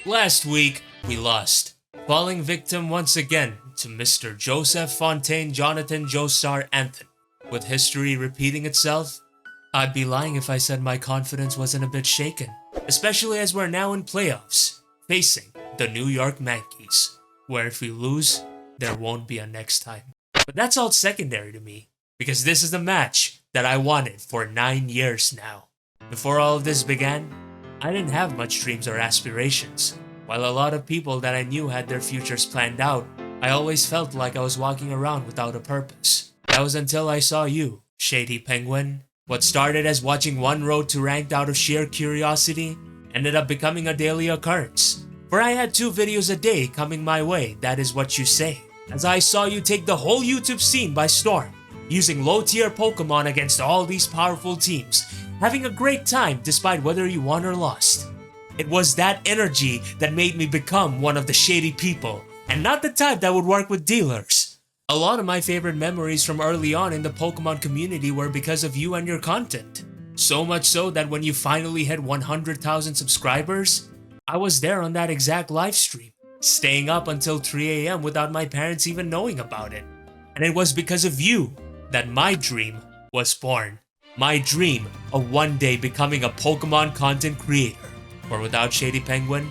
Last week, we lost, falling victim once again to Mr. Joseph Fontaine Jonathan Joestar Anthony. With history repeating itself, I'd be lying if I said my confidence wasn't a bit shaken, especially as we're now in playoffs, facing the New York Mankeys, where if we lose, there won't be a next time. But that's all secondary to me, because this is the match that I wanted for 9 years now. Before all of this began, I didn't have much dreams or aspirations. While a lot of people that I knew had their futures planned out, I always felt like I was walking around without a purpose. That was until I saw you, Shadypenguinn. What started as watching one road to ranked out of sheer curiosity ended up becoming a daily occurrence. For I had 2 videos a day coming my way, that is what you say. As I saw you take the whole YouTube scene by storm, using low-tier Pokémon against all these powerful teams, having a great time despite whether you won or lost. It was that energy that made me become one of the shady people, and not the type that would work with dealers. A lot of my favorite memories from early on in the Pokemon community were because of you and your content. So much so that when you finally hit 100,000 subscribers, I was there on that exact live stream, staying up until 3 AM without my parents even knowing about it. And it was because of you that my dream was born. My dream of one day becoming a Pokemon content creator. For without Shadypenguinn,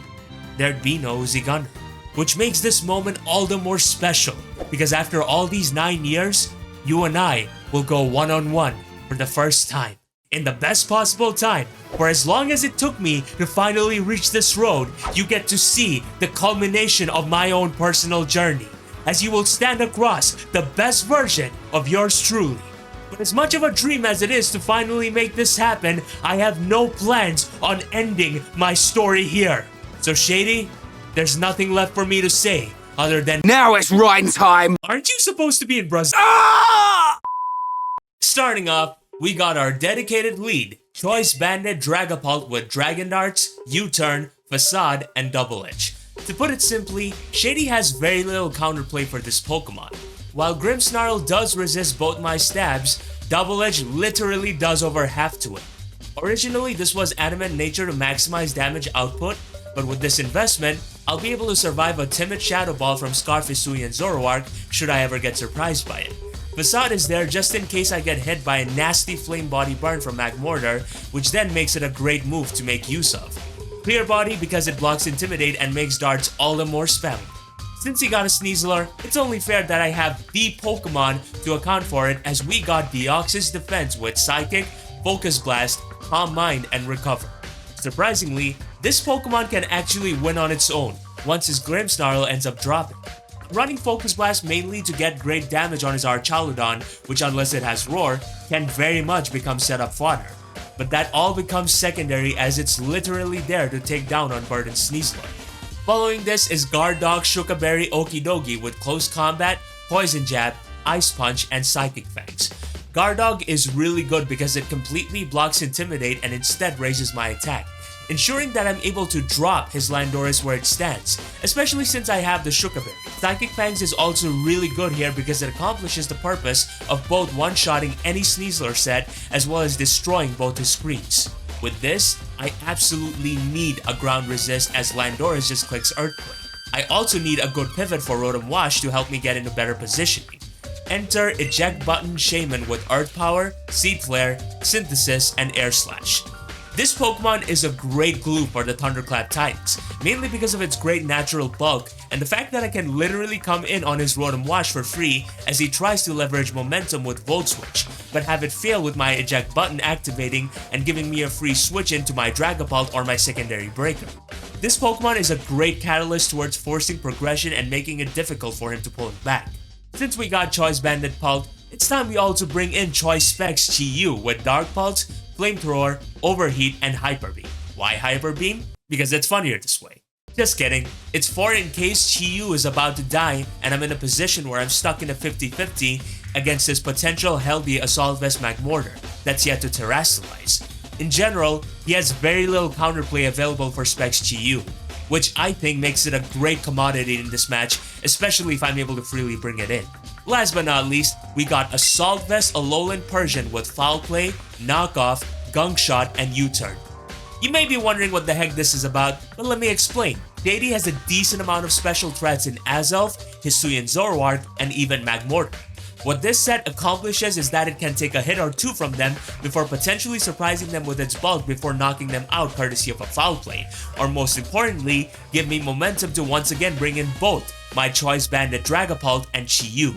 there'd be no Uzi Gunner. Which makes this moment all the more special, because after all these 9 years, you and I will go one-on-one for the first time. In the best possible time, for as long as it took me to finally reach this road, you get to see the culmination of my own personal journey, as you will stand across the best version of yours truly. But as much of a dream as it is to finally make this happen, I have no plans on ending my story here. So Shady, there's nothing left for me to say other than now it's rhyme time! Aren't you supposed to be in Brazil? Ah! Starting off, we got our dedicated lead, Choice Banded Dragapult with Dragon Darts, U-Turn, Facade, and Double Edge. To put it simply, Shady has very little counterplay for this Pokemon. While Grimmsnarl does resist both my stabs, Double Edge literally does over half to it. Originally, this was adamant nature to maximize damage output, but with this investment, I'll be able to survive a timid Shadow Ball from Scarfisui and Zoroark should I ever get surprised by it. Facade is there just in case I get hit by a nasty Flame Body burn from Magmortar, which then makes it a great move to make use of. Clear Body because it blocks Intimidate and makes darts all the more spammable. Since he got a Sneasler, it's only fair that I have the Pokemon to account for it, as we got Deoxys defense with Psychic, Focus Blast, Calm Mind, and Recover. Surprisingly, this Pokemon can actually win on its own once his Grimmsnarl ends up dropping. Running Focus Blast mainly to get great damage on his Archaludon, which unless it has Roar, can very much become setup fodder. But that all becomes secondary as it's literally there to take down Unburdened Sneasler. Following this is Guardog Shukaberry Okidogi with Close Combat, Poison Jab, Ice Punch, and Psychic Fangs. Guardog is really good because it completely blocks Intimidate and instead raises my attack, ensuring that I'm able to drop his Landorus where it stands, especially since I have the Shukaberry. Psychic Fangs is also really good here because it accomplishes the purpose of both one-shotting any Sneasler set as well as destroying both his screens. With this, I absolutely need a ground resist as Landorus just clicks Earthquake. I also need a good pivot for Rotom Wash to help me get into better positioning. Enter Eject Button Shaman with Earth Power, Seed Flare, Synthesis, and Air Slash. This Pokemon is a great glue for the Thunderclap Titans, mainly because of its great natural bulk and the fact that I can literally come in on his Rotom Wash for free as he tries to leverage momentum with Volt Switch, but have it fail with my eject button activating and giving me a free switch into my Dragapult or my secondary breaker. This Pokemon is a great catalyst towards forcing progression and making it difficult for him to pull it back. Since we got Choice Banded Pult, it's time we also bring in Choice Specs Chi-Yu with Dark Pulse, Flamethrower, Overheat, and Hyper Beam. Why Hyper Beam? Because it's funnier this way. Just kidding. It's for in case Chi-Yu is about to die and I'm in a position where I'm stuck in a 50-50 against his potential healthy Assault Vest Magmortar that's yet to Terrasilize. In general, he has very little counterplay available for Specs Chi-Yu, which I think makes it a great commodity in this match, especially if I'm able to freely bring it in. Last but not least, we got Assault Vest Alolan Persian with Foul Play, Knockoff, Gunk Shot, and U-Turn. You may be wondering what the heck this is about, but let me explain. Shady has a decent amount of special threats in Azelf, Hisuian Zoroark, and even Magmortar. What this set accomplishes is that it can take a hit or two from them before potentially surprising them with its bulk before knocking them out courtesy of a foul play, or most importantly, give me momentum to once again bring in both my Choice Banded Dragapult and Chi-Yu.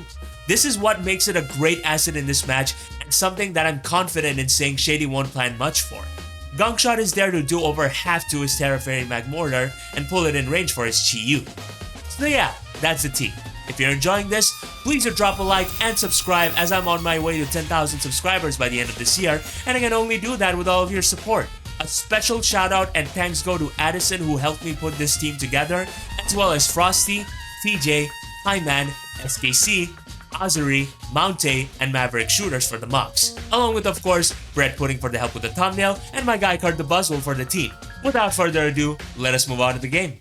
This is what makes it a great asset in this match and something that I'm confident in saying Shady won't plan much for. Gunkshot is there to do over half to his Terra Fairy Magmortar and pull it in range for his Chi-Yu. So yeah, that's the tea. If you're enjoying this, please do drop a like and subscribe as I'm on my way to 10,000 subscribers by the end of this year, and I can only do that with all of your support. A special shout out and thanks go to Addison who helped me put this team together, as well as Frosty, TJ, Hyman, SKC, Azuri, Mounte, and Maverick Shooters for the mocks, along with of course Bread Pudding for the help with the thumbnail and my guy Card the Buzzwole for the team. Without further ado, let us move on to the game.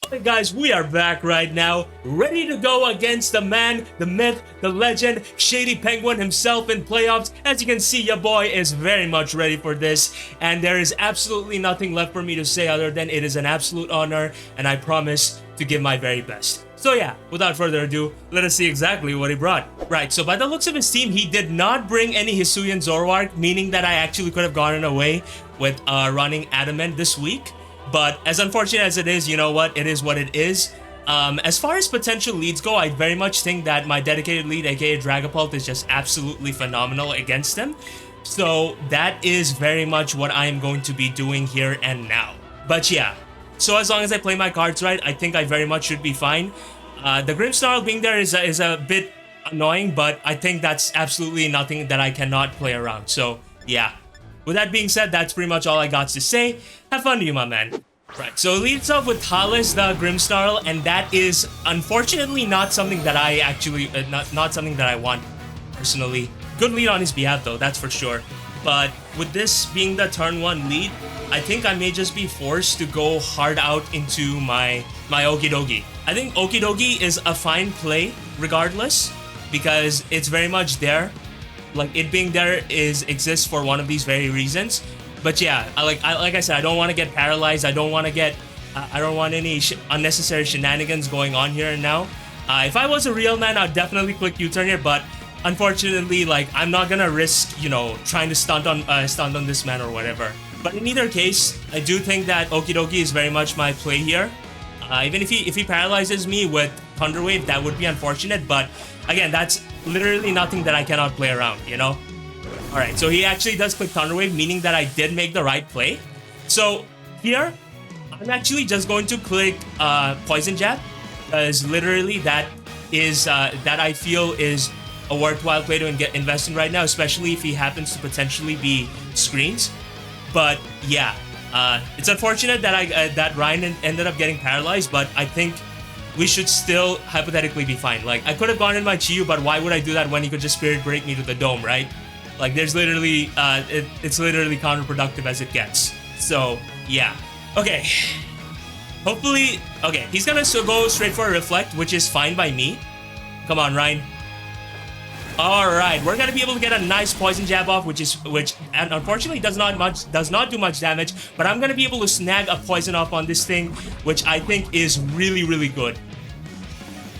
Alright guys, we are back right now, ready to go against the man, the myth, the legend, Shadypenguinn himself in playoffs. As you can see, your boy is very much ready for this, and there is absolutely nothing left for me to say other than it is an absolute honor, and I promise to give my very best. So yeah, without further ado, let us see exactly what he brought. Right, so by the looks of his team, he did not bring any Hisuian Zoroark, meaning that I actually could have gotten away with running Adamant this week. But as unfortunate as it is, you know what? It is what it is. As far as potential leads go, I very much think that my dedicated lead, aka Dragapult, is just absolutely phenomenal against him. So that is very much what I am going to be doing here and now. But yeah, so as long as I play my cards right, I think I very much should be fine. The Grimmsnarl being there is a bit annoying, but I think that's absolutely nothing that I cannot play around. So yeah. With that being said, that's pretty much all I got to say. Have fun to you, my man. Right, so it leads off with Talus, the Grimmsnarl, and that is unfortunately not something that I actually, not something that I want personally. Good lead on his behalf though, that's for sure. But with this being the turn 1 lead, I think I may just be forced to go hard out into my Okidogi. I think Okidogi is a fine play regardless, because it's very much there. Like, it being there exists for one of these very reasons. But yeah, like I said, I don't want to get paralyzed. I don't want to get, I don't want any unnecessary shenanigans going on here and now. If I was a real man, I'd definitely click U-turn here. But unfortunately, like, I'm not gonna risk, you know, trying to stunt on this man or whatever. But in either case, I do think that Okidogi is very much my play here. Even if he paralyzes me with Thunder Wave, that would be unfortunate. But again, that's literally nothing that I cannot play around, you know? Alright, so he actually does click Thunder Wave, meaning that I did make the right play. So here, I'm actually just going to click Poison Jab, because literally that is that I feel is a worthwhile play to invest in right now, especially if he happens to potentially be screens. But yeah, it's unfortunate that that Ryan ended up getting paralyzed, but I think we should still hypothetically be fine. Like, I could have gone in my Chi-Yu, but why would I do that when he could just Spirit Break me to the dome, right? Like, there's literally, it's literally counterproductive as it gets. So, yeah. Okay. Hopefully, okay, he's gonna go straight for a Reflect, which is fine by me. Come on, Ryan. Alright, we're gonna be able to get a nice Poison Jab off, which unfortunately does not do much damage, but I'm gonna be able to snag a Poison off on this thing, which I think is really, really good.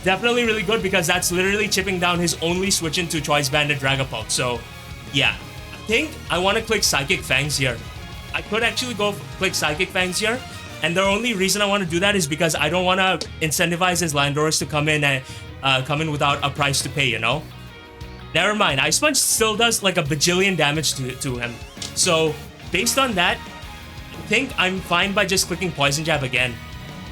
Definitely really good, because that's literally chipping down his only switch into Choice Banded Dragapult. So, yeah. I think I want to click Psychic Fangs here. I could actually go click Psychic Fangs here, and the only reason I want to do that is because I don't want to incentivize his Landorus to come in and without a price to pay, you know? Never mind, Ice Punch still does like a bajillion damage to him. So, based on that, I think I'm fine by just clicking Poison Jab again.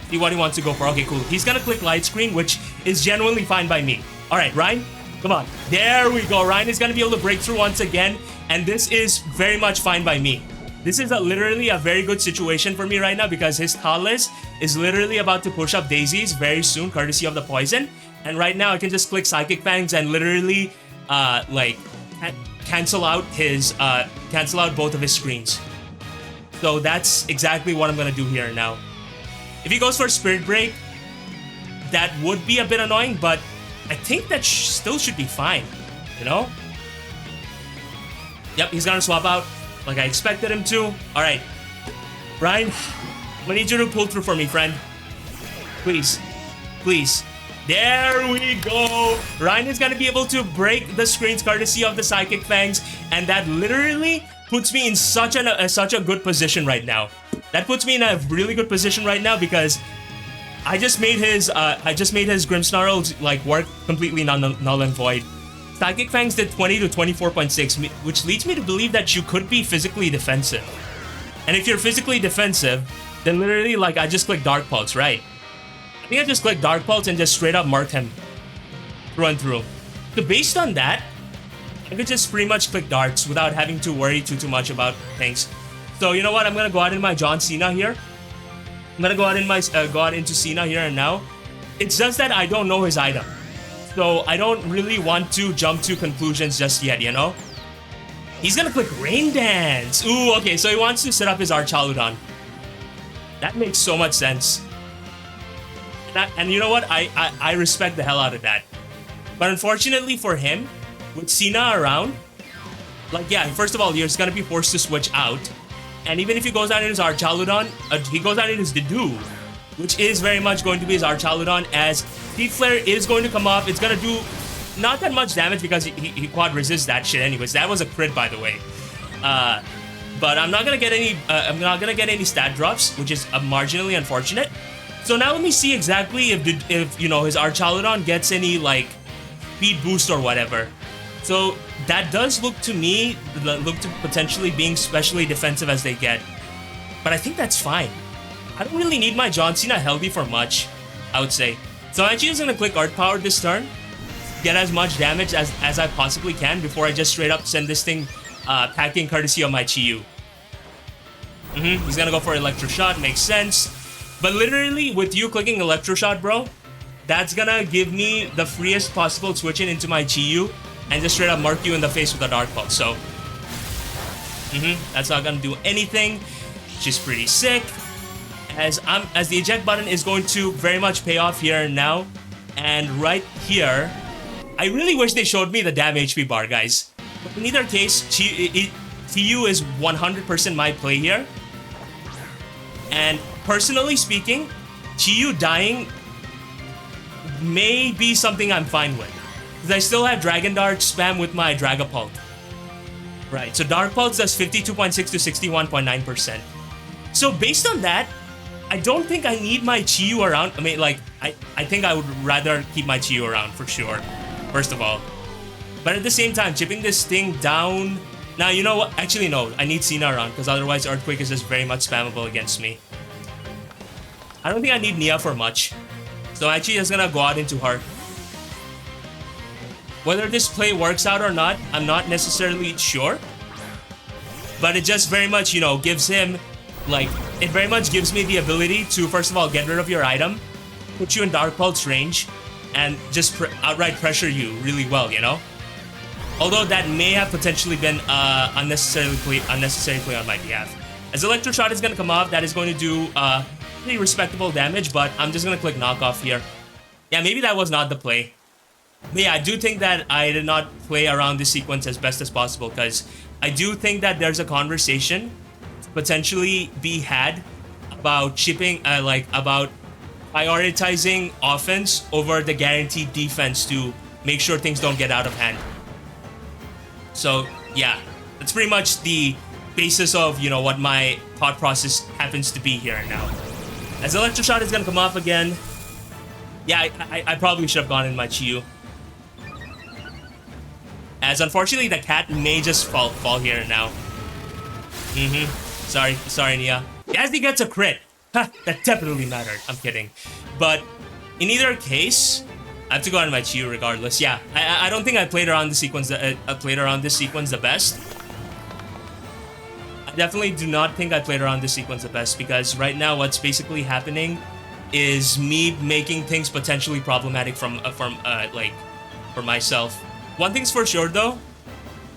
See what he wants to go for. Okay, cool. He's gonna click Light Screen, which is genuinely fine by me. Alright, Ryan, come on. There we go. Ryan is gonna be able to break through once again, and this is very much fine by me. This is literally a very good situation for me right now, because his Talus is literally about to push up Daisies very soon, courtesy of the Poison. And right now, I can just click Psychic Fangs and literally like cancel out both of his screens. So that's exactly what I'm gonna do here now. If he goes for Spirit Break, that would be a bit annoying, but I think that still should be fine, you know? Yep, he's gonna swap out like I expected him to. Alright, Brian, I'm gonna need you to pull through for me, friend. Please. Please. There we go. Ryan is gonna be able to break the screens courtesy of the Psychic Fangs, and that literally puts me in such a good position right now. That puts me in a really good position right now because I just made his Grimmsnarl like work completely null and void. Psychic Fangs did 20 to 24.6, which leads me to believe that you could be physically defensive. And if you're physically defensive, then literally like I just click Dark Pulse, right? I think I just clicked Dark Pulse and just straight up marked him through and through. So based on that, I could just pretty much click darts without having to worry too much about things. So you know what? I'm gonna go out in my John Cena here. I'm gonna go out in my go out into Cena here and now. It's just that I don't know his item, so I don't really want to jump to conclusions just yet. You know, he's gonna click Rain Dance. Ooh, okay. So he wants to set up his Archaludon. That makes so much sense. And you know what? I respect the hell out of that. But unfortunately for him, with Cena around, like yeah, first of all, you're just gonna be forced to switch out. And even if he goes out in his Archaludon, he goes out in his Dedue, which is very much going to be his Archaludon, as Heat Flare is going to come off. It's gonna do not that much damage because he quad resists that shit anyways. That was a crit, by the way. But I'm not gonna get any stat drops, which is marginally unfortunate. So now let me see exactly if you know his Archaludon gets any like speed boost or whatever. So that does look to potentially being specially defensive as they get. But I think that's fine. I don't really need my John Cena healthy for much, I would say. So I'm actually just gonna click Art Power this turn, get as much damage as I possibly can before I just straight up send this thing packing courtesy of my Chi-Yu. He's gonna go for Electro Shot, makes sense. But literally, with you clicking Electro Shot, bro, that's gonna give me the freest possible switching into my Chi-Yu and just straight up mark you in the face with a Dark Pulse. So, that's not gonna do anything, which is pretty sick. As the eject button is going to very much pay off here and now. And right here, I really wish they showed me the damn HP bar, guys. But in either case, Chi-Yu is 100% my play here. And personally speaking, Chi-Yu dying may be something I'm fine with. Because I still have Dragon Dart spam with my Dragapult. Right, so Dark Pulse does 52.6 to 61.9%. So based on that, I don't think I need my Chi-Yu around. I mean, like, I think I would rather keep my Chi-Yu around for sure, first of all. But at the same time, chipping this thing down... Now, you know what? Actually, no. I need Cena around because otherwise Earthquake is just very much spammable against me. I don't think I need Nia for much. So I'm actually just gonna go out into her. Whether this play works out or not, I'm not necessarily sure. But it just very much, you know, gives him, like, it very much gives me the ability to, first of all, get rid of your item, put you in Dark Pulse range, and just outright pressure you really well, you know? Although that may have potentially been unnecessary play on my behalf. As Electro Shot is going to come off, that is going to do pretty respectable damage, but I'm just going to click Knockoff here. Yeah, maybe that was not the play. But yeah, I do think that I did not play around this sequence as best as possible, because I do think that there's a conversation to potentially be had about chipping, about prioritizing offense over the guaranteed defense to make sure things don't get out of hand. So yeah, that's pretty much the basis of, you know, what my thought process happens to be here now. As Electro Shot is gonna come off again, yeah, I probably should have gone in my Chi-Yu. As unfortunately the cat may just fall here now. Sorry Nia. As he gets a crit. Ha, that definitely mattered. I'm kidding. But in either case, I have to go on my Chi-Yu regardless. Yeah, I don't think I played around the sequence. The best. I definitely do not think I played around this sequence the best, because right now what's basically happening is me making things potentially problematic for myself. One thing's for sure though,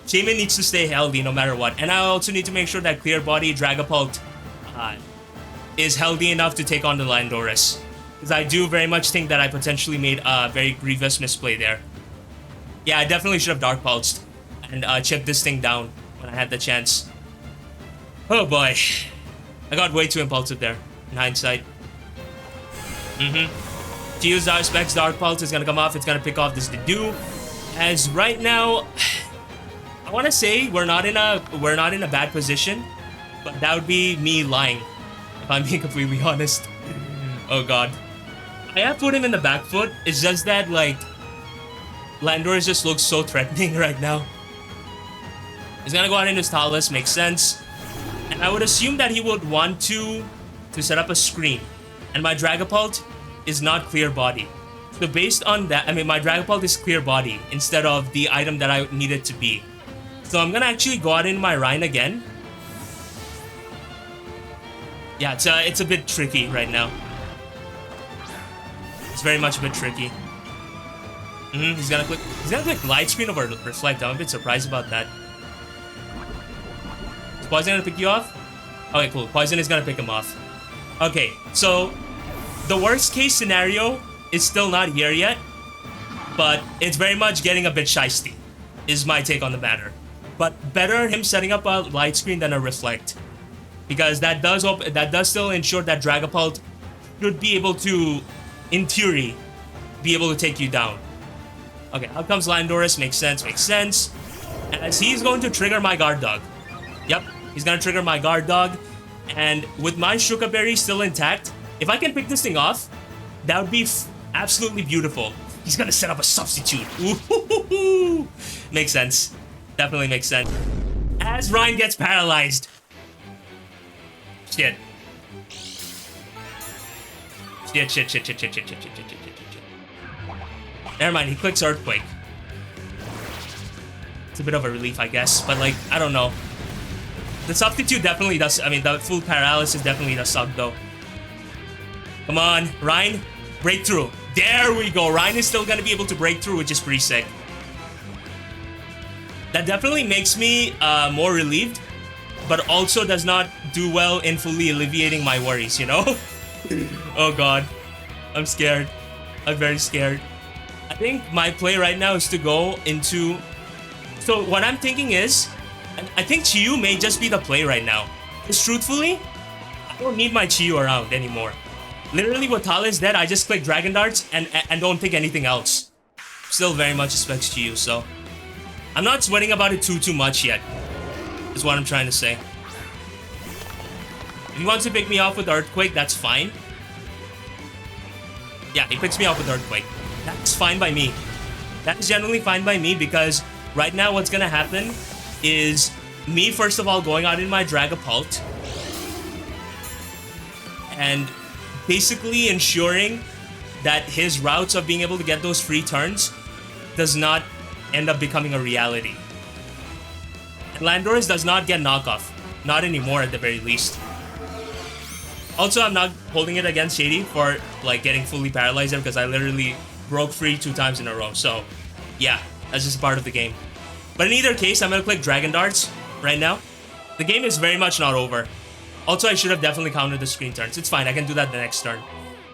Shaman needs to stay healthy no matter what, and I also need to make sure that Clear Body Dragapult is healthy enough to take on the Landorus. Because I do very much think that I potentially made a very grievous misplay there. Yeah, I definitely should have Dark Pulsed and chipped this thing down when I had the chance. Oh boy. I got way too impulsive there, in hindsight. To use our specs, Dark Pulse is gonna come off. It's gonna pick off this Dedu. As right now, I want to say we're not in a bad position, but that would be me lying if I'm being completely honest. Oh god, I have put him in the back foot. It's just that like Landorus just looks so threatening right now. He's gonna go out into his Talus, makes sense, and I would assume that he would want to set up a screen, and my Dragapult is not clear body. So based on that, I mean my Dragapult is clear body instead of the item that I need it to be. So I'm gonna actually go out in my Rhine again. Yeah, it's a bit tricky right now. It's very much a bit tricky. He's gonna click Light Screen over Reflect. I'm a bit surprised about that. Is Poison gonna pick you off? Okay, cool. Poison is gonna pick him off. Okay, so the worst case scenario is still not here yet, but it's very much getting a bit shiesty, is my take on the matter. But better him setting up a Light Screen than a Reflect, because that does still ensure that Dragapult should be able to, in theory, be able to take you down. Okay, out comes Landorus, makes sense. As he's going to trigger my Guard Dog. Yep, he's gonna trigger my Guard Dog, and with my Shuka Berry still intact, if I can pick this thing off, that would be absolutely beautiful. He's gonna set up a substitute. Ooh, makes sense. Definitely makes sense. As Ryan gets paralyzed. Shit. Never mind, he clicks Earthquake. It's a bit of a relief, I guess, but like, I don't know. The substitute definitely does, I mean, the full paralysis definitely does suck though. Come on, Ryan, breakthrough. There we go. Ryan is still gonna be able to break through, which is pretty sick. That definitely makes me more relieved, but also does not do well in fully alleviating my worries, you know? Oh god, I'm scared. I'm very scared. I think my play right now is to go into... So what I'm thinking is, I think Chiyu may just be the play right now. Because truthfully, I don't need my Chiyu around anymore. Literally with Tala is dead, I just click Dragon Darts and don't think anything else. Still very much expects Chiyu, so... I'm not sweating about it too much yet, is what I'm trying to say. If he wants to pick me off with Earthquake, that's fine. Yeah, he picks me off with Earthquake. That's fine by me. That is generally fine by me because right now what's gonna happen is me, first of all, going out in my Dragapult and basically ensuring that his routes of being able to get those free turns does not end up becoming a reality. And Landorus does not get knockoff. Not anymore at the very least. Also, I'm not holding it against Shady for like getting fully paralyzed there because I literally broke free 2 times in a row. So yeah, that's just part of the game. But in either case, I'm gonna click Dragon Darts right now. The game is very much not over. Also, I should have definitely countered the screen turns. It's fine, I can do that the next turn.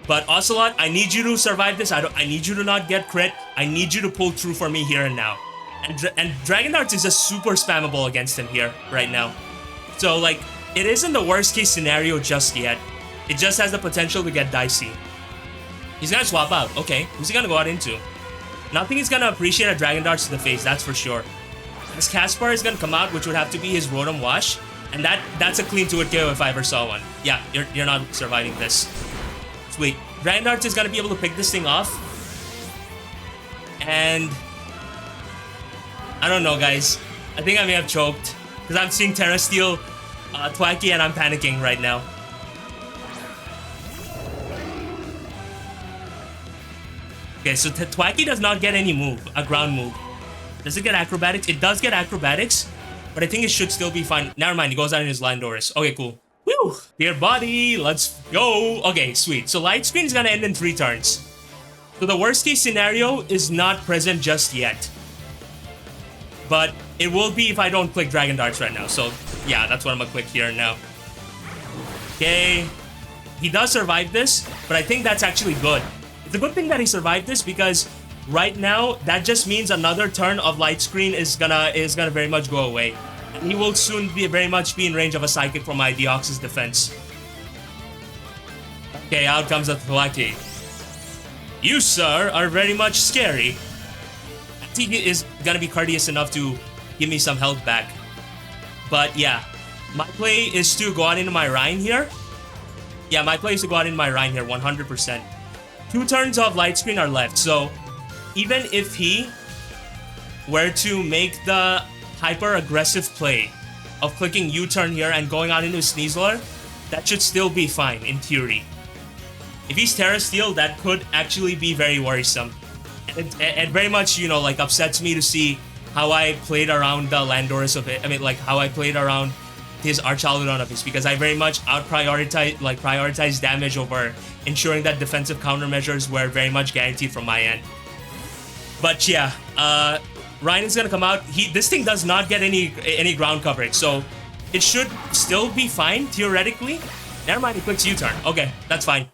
But Ocelot, I need you to survive this. I need you to not get crit. I need you to pull through for me here and now. And Dragon Darts is just super spammable against him here right now. So like, it isn't the worst case scenario just yet. It just has the potential to get dicey. He's gonna swap out. Okay, who's he gonna go out into? Nothing is gonna appreciate a Dragon Darts to the face, that's for sure. This Caspar is gonna come out, which would have to be his Rotom Wash. And that's a clean 2-hit KO if I ever saw one. Yeah, you're not surviving this. Sweet. Dragon Darts is gonna be able to pick this thing off. And... I don't know, guys. I think I may have choked. Because I'm seeing Terra Steel Thwackey and I'm panicking right now. Okay, so Thwackey does not get any move, a ground move. Does it get acrobatics? It does get acrobatics, but I think it should still be fine. Never mind, he goes out in his Landorus. Okay, cool. Woo! Dear body, let's go. Okay, sweet. So Light Screen is gonna end in 3 turns. So the worst case scenario is not present just yet. But it will be if I don't click Dragon Darts right now. So yeah, that's what I'm gonna click here now. Okay. He does survive this, but I think that's actually good. It's a good thing that he survived this because right now that just means another turn of Light Screen is gonna very much go away. And he will soon be very much be in range of a Psychic from my Deoxys defense. Okay, out comes the Thwackey. You, sir, are very much scary. I think he is gonna be courteous enough to give me some health back. But yeah, my play is to go out into my Rhine here. Yeah, my play is to go out into my Rhine here, 100%. 2 turns of light screen are left, so even if he were to make the hyper-aggressive play of clicking U-turn here and going out into Sneasler, that should still be fine, in theory. If he's Terra Steel, that could actually be very worrisome. It very much, you know, like, upsets me to see how I played around the Landorus of it. I mean, like, how I played around his Archaludon of his, because I very much prioritized damage over ensuring that defensive countermeasures were very much guaranteed from my end. But yeah, Ryan is gonna come out. This thing does not get any ground coverage, so it should still be fine theoretically. Never mind, he clicks U-turn. Okay, that's fine.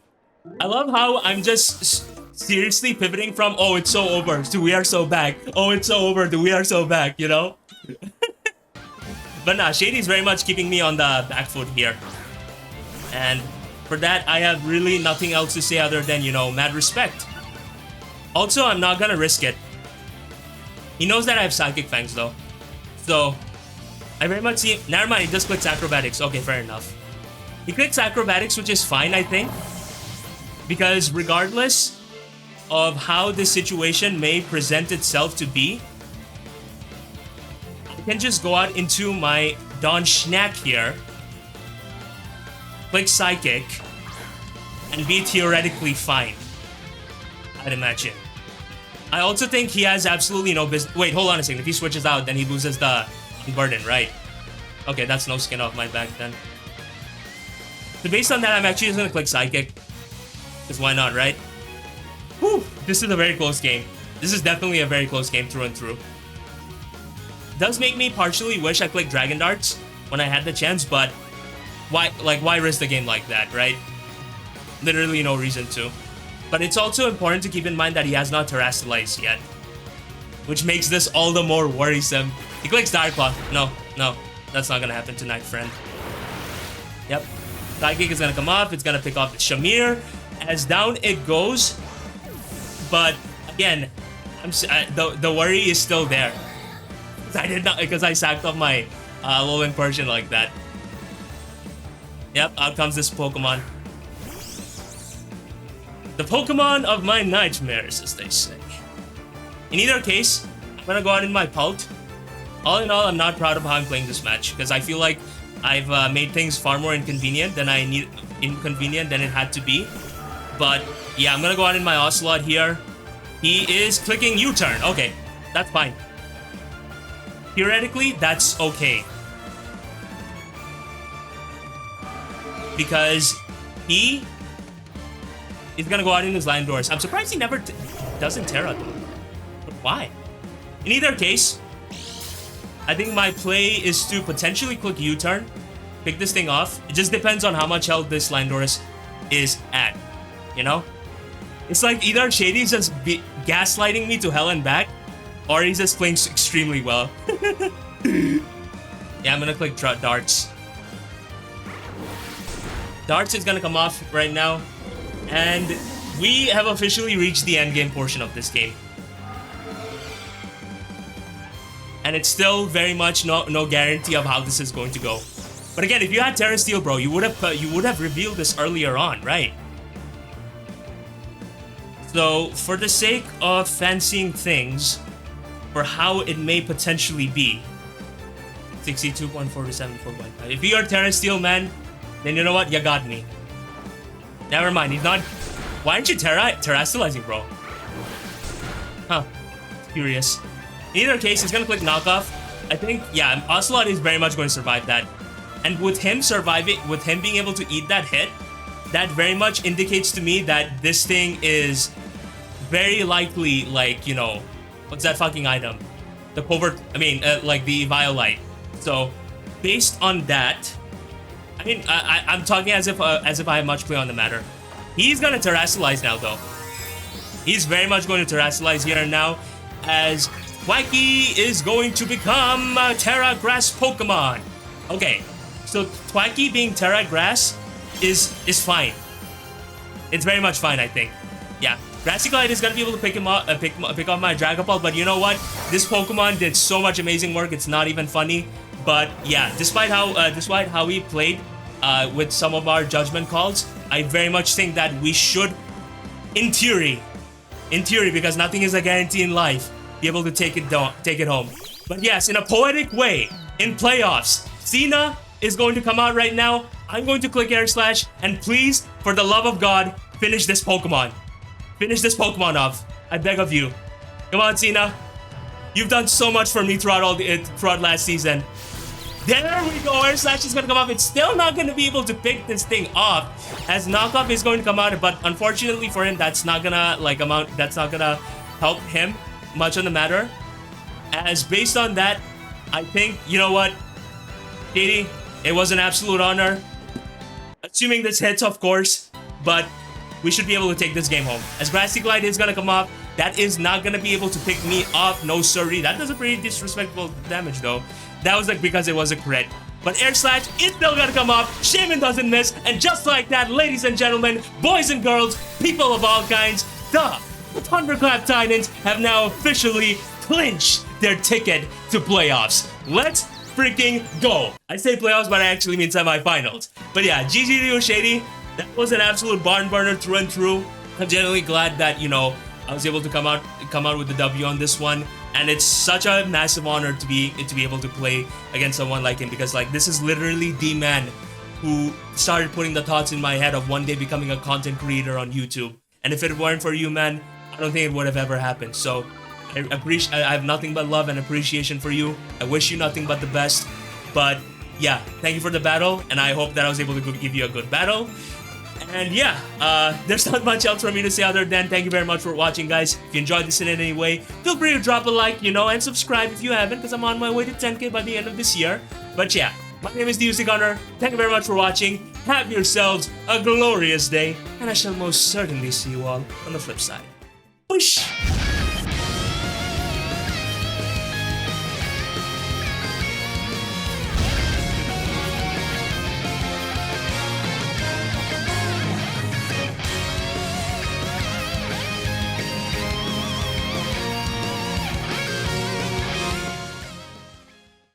I love how I'm just seriously pivoting from "oh, it's so over" to "we are so back." "Oh, it's so over" to "we are so back." You know. But nah, Shady's very much keeping me on the back foot here, and for that I have really nothing else to say other than, you know, mad respect. Also, I'm not gonna risk it. He knows that I have Psychic Fangs though. So, I very much see... Never mind, he just clicks Acrobatics. Okay, fair enough. He clicks Acrobatics, which is fine, I think. Because regardless of how this situation may present itself to be, I can just go out into my Don Schnack here, click Psychic, and be theoretically fine, I'd imagine. I also think he has absolutely no business... Wait, hold on a second. If he switches out, then he loses the Burden, right? Okay, that's no skin off my back then. So based on that, I'm actually just gonna click Psychic. Because why not, right? Whew, this is a very close game. This is definitely a very close game through and through. Does make me partially wish I clicked Dragon Darts when I had the chance, but why risk the game like that, right? Literally no reason to. But it's also important to keep in mind that he has not Terastallized yet, which makes this all the more worrisome. He clicks Dire Claw. No, that's not gonna happen tonight, friend. Yep. Psychic is gonna come off. It's gonna pick off the Shamir. As down it goes. But again, the worry is still there. I did not, because I sacked off my Alolan Persian like that. Yep, out comes this Pokemon. The Pokemon of my nightmares, as they say. In either case, I'm gonna go out in my Pult. All in all, I'm not proud of how I'm playing this match, because I feel like I've made things far more inconvenient than it had to be. But yeah, I'm gonna go out in my Ocelot here. He is clicking U-turn. Okay, that's fine. Theoretically, that's okay. Because he is gonna go out in his Landorus. I'm surprised he never doesn't Terra though. But why? In either case, I think my play is to potentially click U-turn, pick this thing off. It just depends on how much health this Landorus is at, you know? It's like either Shady's just gaslighting me to hell and back, or he's just playing extremely well. Yeah, I'm gonna click Darts. Darts is gonna come off right now, and we have officially reached the endgame portion of this game. And it's still very much no guarantee of how this is going to go. But again, if you had Terra Steel, bro, you would have revealed this earlier on, right? So, for the sake of fancying things, for how it may potentially be, 62.4 to 74.5. If you are Terra Steel, man, then you know what? You got me. Never mind, he's not... Why aren't you Terastallizing, bro? Huh. Curious. In either case, he's gonna click Knockoff. I think, yeah, Ocelot is very much going to survive that. And with him surviving, with him being able to eat that hit, that very much indicates to me that this thing is very likely, like, you know, what's that fucking item? The covert, like the Violite. So, based on that, I mean, I'm talking as if I have much play on the matter. He's gonna Terastallize now, though. He's very much going to Terastallize here and now, as Thwackey is going to become a Terra Grass Pokemon. Okay, so Thwackey being Terra Grass is fine. It's very much fine, I think. Yeah, Grassy Glide is gonna be able to pick him up, pick up my Dragapult, but you know what? This Pokemon did so much amazing work. It's not even funny. But yeah, despite how we played with some of our judgment calls, I very much think that we should, in theory, because nothing is a guarantee in life, be able to take it home. But yes, in a poetic way, in playoffs, Cena is going to come out right now. I'm going to click Air Slash, and please, for the love of God, finish this Pokemon. Finish this Pokemon off. I beg of you. Come on, Cena. You've done so much for me throughout last season. There we go. Air Slash is gonna come off. It's still not gonna be able to pick this thing off, as Knockoff is going to come out. But unfortunately for him, that's not gonna That's not gonna help him much on the matter. As based on that, I think, you know what, Katie, it was an absolute honor. Assuming this hits, of course, but we should be able to take this game home. As Grassy Glide is gonna come off, that is not gonna be able to pick me off. No sorry. That does a pretty disrespectful damage though. That was like because it was a crit. But Air Slash is still gonna come off. Shaman doesn't miss. And just like that, ladies and gentlemen, boys and girls, people of all kinds, the Thunderclap Titans have now officially clinched their ticket to playoffs. Let's freaking go. I say playoffs, but I actually mean semifinals. But yeah, GG to you, Shady. That was an absolute barn burner through and through. I'm genuinely glad that, you know, I was able to come out with the W on this one. And it's such a massive honor to be able to play against someone like him, because like this is literally the man who started putting the thoughts in my head of one day becoming a content creator on YouTube. And if it weren't for you, man, I don't think it would have ever happened. So I have nothing but love and appreciation for you. I wish you nothing but the best. But yeah, thank you for the battle, and I hope that I was able to give you a good battle. And yeah, there's not much else for me to say other than thank you very much for watching, guys. If you enjoyed this in any way, feel free to drop a like, you know, and subscribe if you haven't, because I'm on my way to 10K by the end of this year. But yeah, my name is the Gunner. Thank you very much for watching. Have yourselves a glorious day, and I shall most certainly see you all on the flip side. Whoosh!